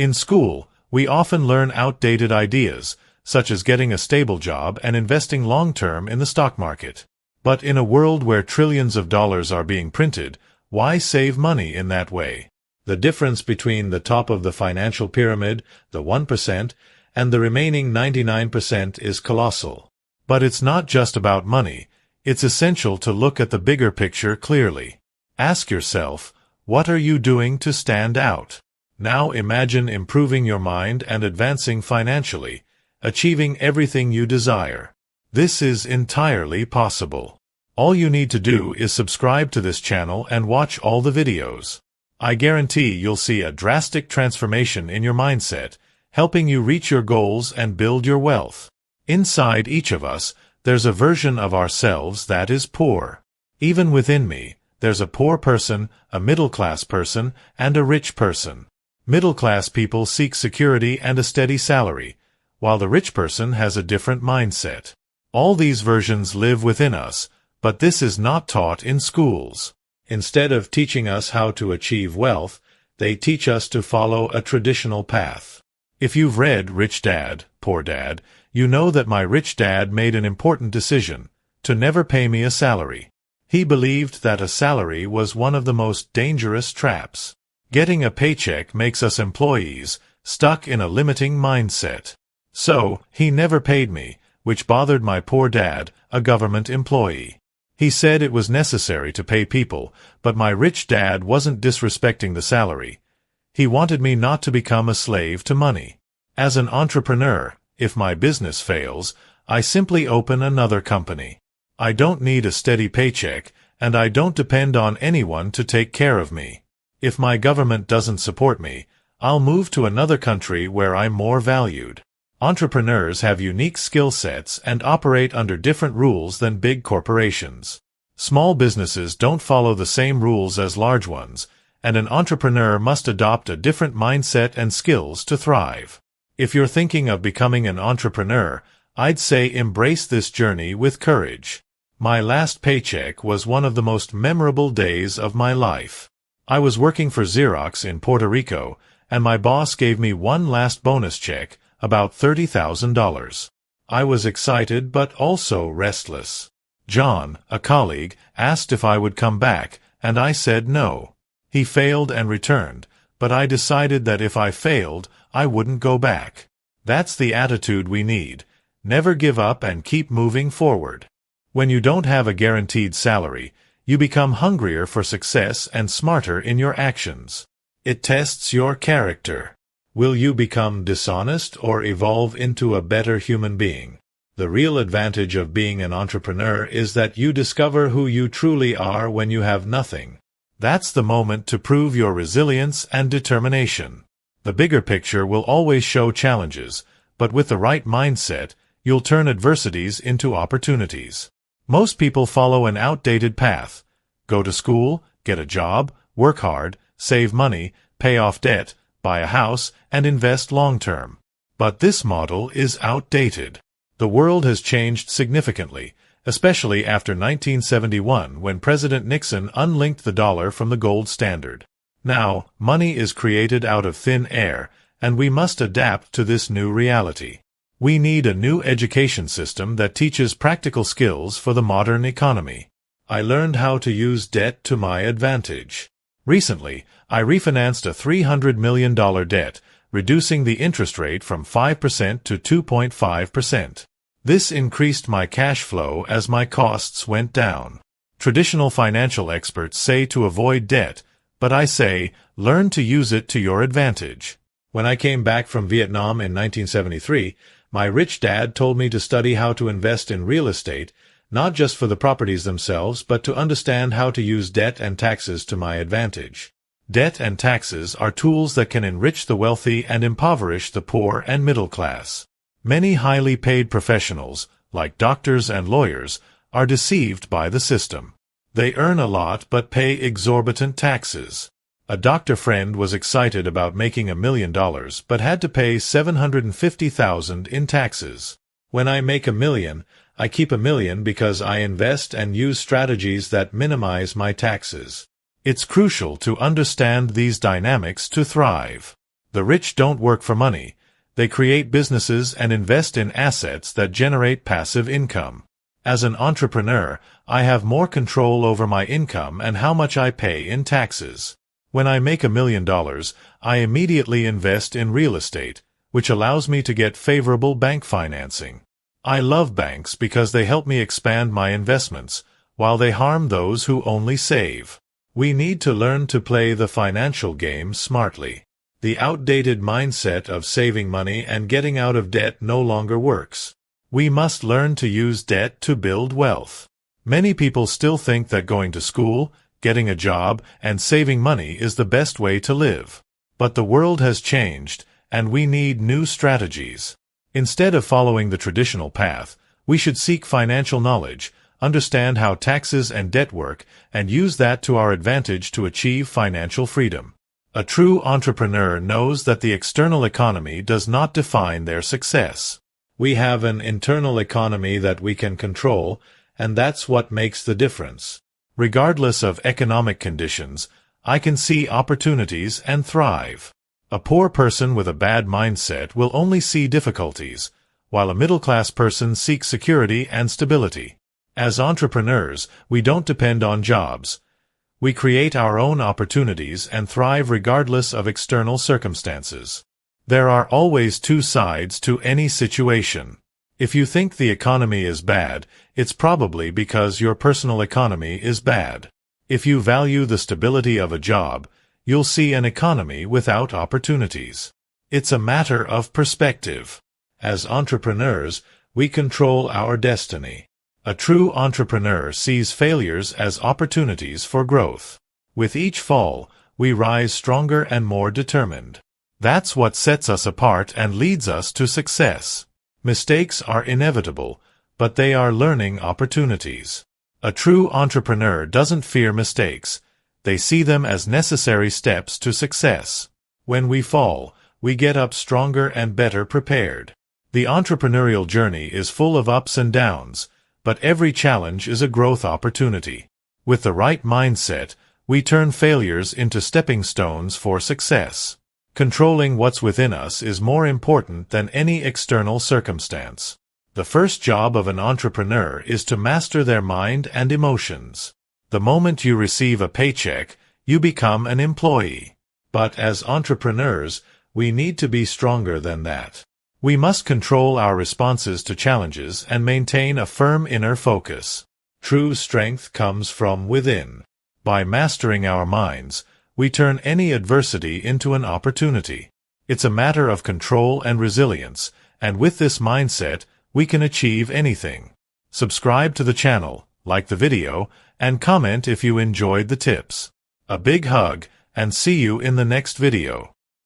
In school, we often learn outdated ideas, such as getting a stable job and investing long-term in the stock market. But in a world where trillions of dollars are being printed, why save money in that way? The difference between the top of the financial pyramid, the 1%, and the remaining 99% is colossal. But it's not just about money. It's essential to look at the bigger picture clearly. Ask yourself, what are you doing to stand out? Now imagine improving your mind and advancing financially, achieving everything you desire. This is entirely possible. All you need to do is subscribe to this channel and watch all the videos. I guarantee you'll see a drastic transformation in your mindset, helping you reach your goals and build your wealth. Inside each of us, there's a version of ourselves that is poor. Even within me, there's a poor person, a middle-class person, and a rich person. Middle-class people seek security and a steady salary, while the rich person has a different mindset. All these versions live within us, but this is not taught in schools. Instead of teaching us how to achieve wealth, they teach us to follow a traditional path. If you've read Rich Dad, Poor Dad, you know that my rich dad made an important decision, to never pay me a salary. He believed that a salary was one of the most dangerous traps. Getting a paycheck makes us employees, stuck in a limiting mindset. So, he never paid me, which bothered my poor dad, a government employee. He said it was necessary to pay people, but my rich dad wasn't disrespecting the salary. He wanted me not to become a slave to money. As an entrepreneur, if my business fails, I simply open another company. I don't need a steady paycheck, and I don't depend on anyone to take care of me. If my government doesn't support me, I'll move to another country where I'm more valued. Entrepreneurs have unique skill sets and operate under different rules than big corporations. Small businesses don't follow the same rules as large ones, and an entrepreneur must adopt a different mindset and skills to thrive. If you're thinking of becoming an entrepreneur, I'd say embrace this journey with courage. My last paycheck was one of the most memorable days of my life. I was working for Xerox in Puerto Rico, and my boss gave me one last bonus check, about $30,000. I was excited but also restless. John, a colleague, asked if I would come back, and I said no. He failed and returned, but I decided that if I failed, I wouldn't go back. That's the attitude we need. Never give up and keep moving forward. When you don't have a guaranteed salary, you become hungrier for success and smarter in your actions. It tests your character. Will you become dishonest or evolve into a better human being? The real advantage of being an entrepreneur is that you discover who you truly are when you have nothing. That's the moment to prove your resilience and determination. The bigger picture will always show challenges, but with the right mindset, you'll turn adversities into opportunities. Most people follow an outdated path. Go to school, get a job, work hard, save money, pay off debt, buy a house, and invest long-term. But this model is outdated. The world has changed significantly, especially after 1971 when President Nixon unlinked the dollar from the gold standard. Now, money is created out of thin air, and we must adapt to this new reality. We need a new education system that teaches practical skills for the modern economy. I learned how to use debt to my advantage. Recently, I refinanced a $300 million debt, reducing the interest rate from 5% to 2.5%. This increased my cash flow as my costs went down. Traditional financial experts say to avoid debt, but I say, learn to use it to your advantage. When I came back from Vietnam in 1973, my rich dad told me to study how to invest in real estate, not just for the properties themselves, but to understand how to use debt and taxes to my advantage. Debt and taxes are tools that can enrich the wealthy and impoverish the poor and middle class. Many highly paid professionals, like doctors and lawyers, are deceived by the system. They earn a lot but pay exorbitant taxes. A doctor friend was excited about making $1 million but had to pay $750,000 in taxes. When I make $1 million, I keep $1 million because I invest and use strategies that minimize my taxes. It's crucial to understand these dynamics to thrive. The rich don't work for money. They create businesses and invest in assets that generate passive income. As an entrepreneur, I have more control over my income and how much I pay in taxes. When I make $1 million, I immediately invest in real estate, which allows me to get favorable bank financing. I love banks because they help me expand my investments, while they harm those who only save. We need to learn to play the financial game smartly. The outdated mindset of saving money and getting out of debt no longer works. We must learn to use debt to build wealth. Many people still think that going to school, getting a job, and saving money is the best way to live. But the world has changed, and we need new strategies. Instead of following the traditional path, we should seek financial knowledge, understand how taxes and debt work, and use that to our advantage to achieve financial freedom. A true entrepreneur knows that the external economy does not define their success. We have an internal economy that we can control, and that's what makes the difference. Regardless of economic conditions, I can see opportunities and thrive. A poor person with a bad mindset will only see difficulties, while a middle-class person seeks security and stability. As entrepreneurs, we don't depend on jobs. We create our own opportunities and thrive regardless of external circumstances. There are always two sides to any situation. If you think the economy is bad, it's probably because your personal economy is bad. If you value the stability of a job, you'll see an economy without opportunities. It's a matter of perspective. As entrepreneurs, we control our destiny. A true entrepreneur sees failures as opportunities for growth. With each fall, we rise stronger and more determined. That's what sets us apart and leads us to success. Mistakes are inevitable, but they are learning opportunities. A true entrepreneur doesn't fear mistakes. They see them as necessary steps to success. When we fall, we get up stronger and better prepared. The entrepreneurial journey is full of ups and downs, but every challenge is a growth opportunity. With the right mindset, we turn failures into stepping stones for success. Controlling what's within us is more important than any external circumstance. The first job of an entrepreneur is to master their mind and emotions. The moment you receive a paycheck, you become an employee. But as entrepreneurs, we need to be stronger than that. We must control our responses to challenges and maintain a firm inner focus. True strength comes from within. By mastering our minds, we turn any adversity into an opportunity. It's a matter of control and resilience, and with this mindset, we can achieve anything. Subscribe to the channel, like the video, and comment if you enjoyed the tips. A big hug, and see you in the next video.